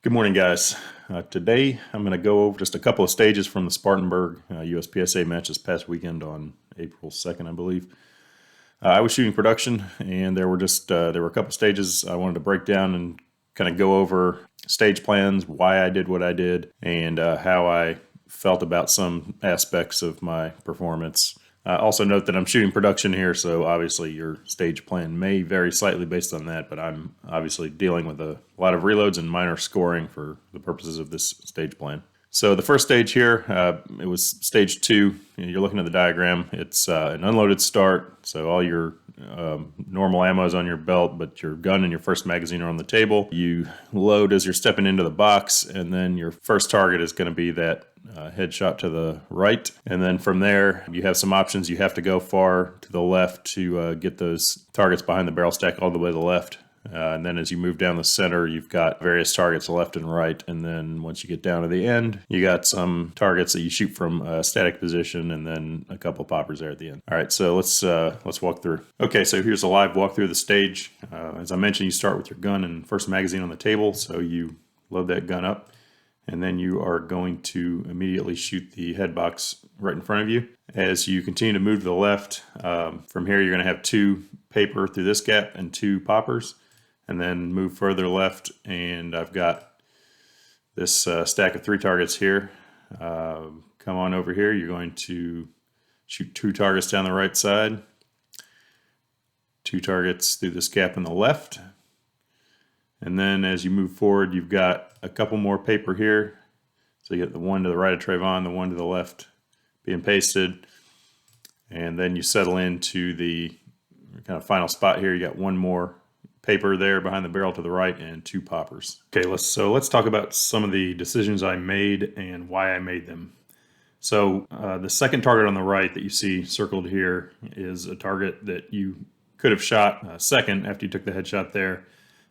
Good morning, guys. Today I'm going to go over just a couple of stages from the Spartanburg USPSA match this past weekend on April 2nd, I believe. I was shooting production, and there were a couple stages I wanted to break down and kind of go over stage plans, why I did what I did, and how I felt about some aspects of my performance. Also note that I'm shooting production here, so obviously your stage plan may vary slightly based on that, but I'm obviously dealing with a lot of reloads and minor scoring for the purposes of this stage plan. So the first stage here, it was stage 2. You're looking at the diagram. It's an unloaded start, so all your normal ammo is on your belt, but your gun and your first magazine are on the table. You load as you're stepping into the box, and then your first target is going to be that headshot to the right. And then from there, you have some options. You have to go far to the left to get those targets behind the barrel stack all the way to the left. And then as you move down the center, you've got various targets left and right. And then once you get down to the end, you got some targets that you shoot from a static position, and then a couple poppers there at the end. All right, so let's walk through. Okay, so here's a live walkthrough of the stage. As I mentioned, you start with your gun and first magazine on the table. So you load that gun up, and then you are going to immediately shoot the head box right in front of you. As you continue to move to the left, from here you're going to have 2 paper through this gap and 2 poppers. And then move further left, and I've got this stack of 3 targets here. Come on over here. You're going to shoot 2 targets down the right side, 2 targets through this gap on the left. And then as you move forward, you've got a couple more paper here. So you get the one to the right of Trayvon, the one to the left being pasted. And then you settle into the kind of final spot here. You got 1 more paper there behind the barrel to the right and 2 poppers. Okay, let's talk about some of the decisions I made and why I made them. So the second target on the right that you see circled here is a target that you could have shot second after you took the headshot there.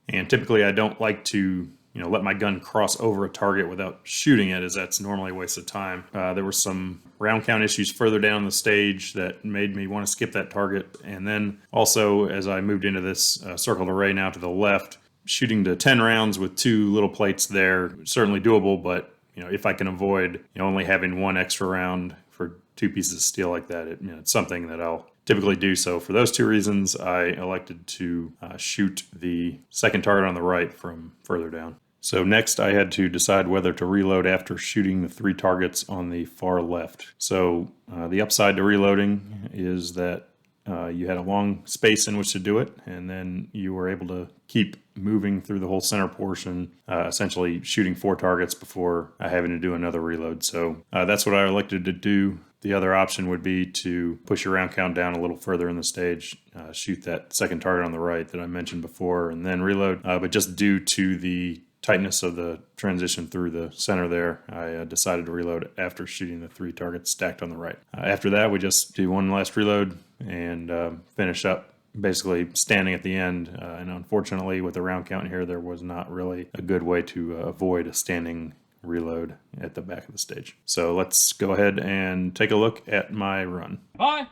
And typically I don't like to let my gun cross over a target without shooting it, as that's normally a waste of time. There were some round count issues further down the stage that made me want to skip that target. And then also, as I moved into this circled array now to the left, shooting to 10 rounds with 2 little plates there, certainly doable, but if I can avoid only having 1 extra round for 2 pieces of steel like that, it's something that I'll typically do. So for those 2 reasons, I elected to shoot the second target on the right from further down. So next I had to decide whether to reload after shooting the 3 targets on the far left. So the upside to reloading is that you had a long space in which to do it, and then you were able to keep moving through the whole center portion, essentially shooting 4 targets before having to do another reload. So that's what I elected to do. The other option would be to push your round count down a little further in the stage, shoot that second target on the right that I mentioned before, and then reload. But just due to the tightness of the transition through the center there, I decided to reload after shooting the 3 targets stacked on the right. After that, we just do 1 last reload and finish up basically standing at the end. And unfortunately, with the round count here, there was not really a good way to avoid a standing reload at the back of the stage. So let's go ahead and take a look at my run. Bye.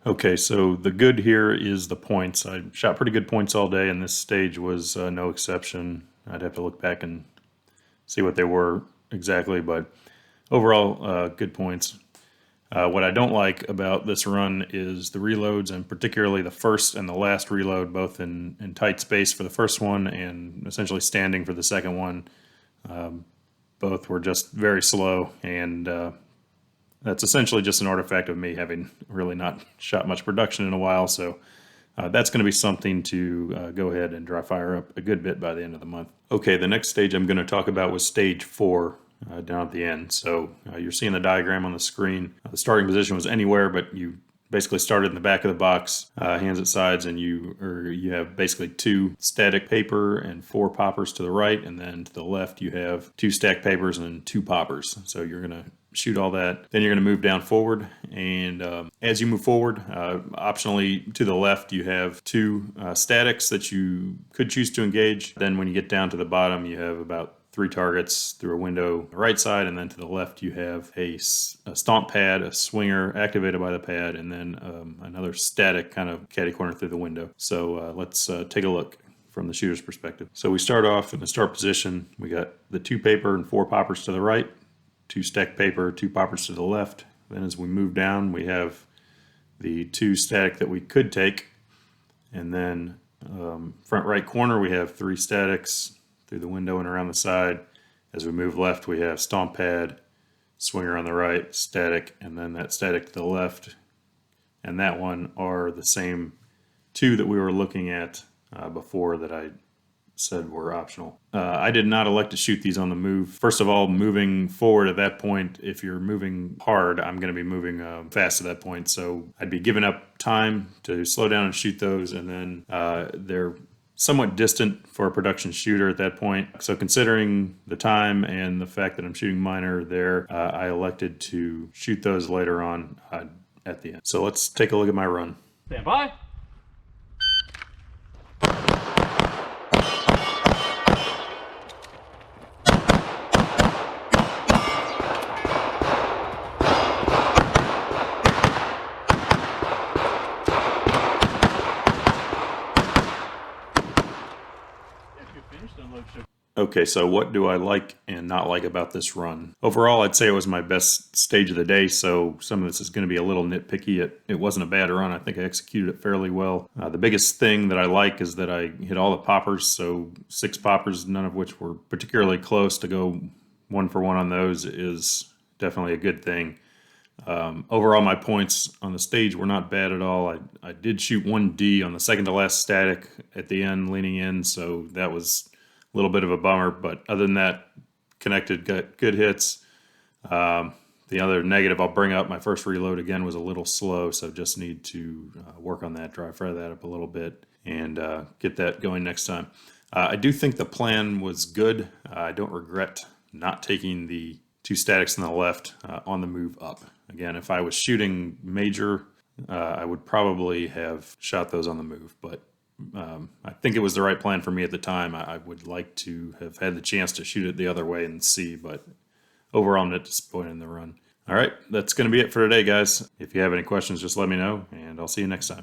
Okay, so the good here is the points. I shot pretty good points all day, and this stage was no exception. I'd have to look back and see what they were exactly, but overall, good points. What I don't like about this run is the reloads, and particularly the first and the last reload, both in tight space for the first one and essentially standing for the second one. Both were just very slow, and that's essentially just an artifact of me having really not shot much production in a while. So that's going to be something to go ahead and dry fire up a good bit by the end of the month. Okay, the next stage I'm going to talk about was stage 4 down at the end. So you're seeing the diagram on the screen. The starting position was anywhere, but you basically started in the back of the box, hands at sides, and you have basically 2 static paper and 4 poppers to the right, and then to the left you have 2 stacked papers and 2 poppers. So you're going to shoot all that. Then you're going to move down forward, and as you move forward, optionally to the left, you have two statics that you could choose to engage. Then when you get down to the bottom, you have about 3 targets through a window on the right side, and then to the left you have a stomp pad, a swinger activated by the pad, and then another static kind of catty corner through the window. So let's take a look from the shooter's perspective. So we start off in the start position. We got the 2 paper and 4 poppers to the right, 2 stacked paper, 2 poppers to the left. Then as we move down, we have the 2 static that we could take, and then front right corner we have 3 statics through the window and around the side. As we move left, we have stomp pad, swinger on the right, static, and then that static to the left. And that one are the same 2 that we were looking at before that I said were optional. I did not elect to shoot these on the move. First of all, moving forward at that point, if you're moving hard, I'm going to be moving fast at that point. So I'd be giving up time to slow down and shoot those, and then they're somewhat distant for a production shooter at that point. So considering the time and the fact that I'm shooting minor there, I elected to shoot those later on at the end. So let's take a look at my run. Stand by. Okay, so what do I like and not like about this run? Overall, I'd say it was my best stage of the day, so some of this is going to be a little nitpicky. It wasn't a bad run. I think I executed it fairly well. The biggest thing that I like is that I hit all the poppers, so 6 poppers, none of which were particularly close. To go 1 for 1 on those is definitely a good thing. Overall, my points on the stage were not bad at all. I did shoot 1D on the second to last static at the end, leaning in, so that was a little bit of a bummer, but other than that, connected, got good hits. The other negative I'll bring up, my first reload again was a little slow, so just need to work on that, dry fire that up a little bit, and get that going next time. I do think the plan was good. I don't regret not taking the 2 statics on the left on the move up. Again, if I was shooting major, I would probably have shot those on the move, but I think it was the right plan for me at the time. I would like to have had the chance to shoot it the other way and see, but overall I'm not disappointed in the run. All right, that's going to be it for today, guys. If you have any questions, just let me know, and I'll see you next time.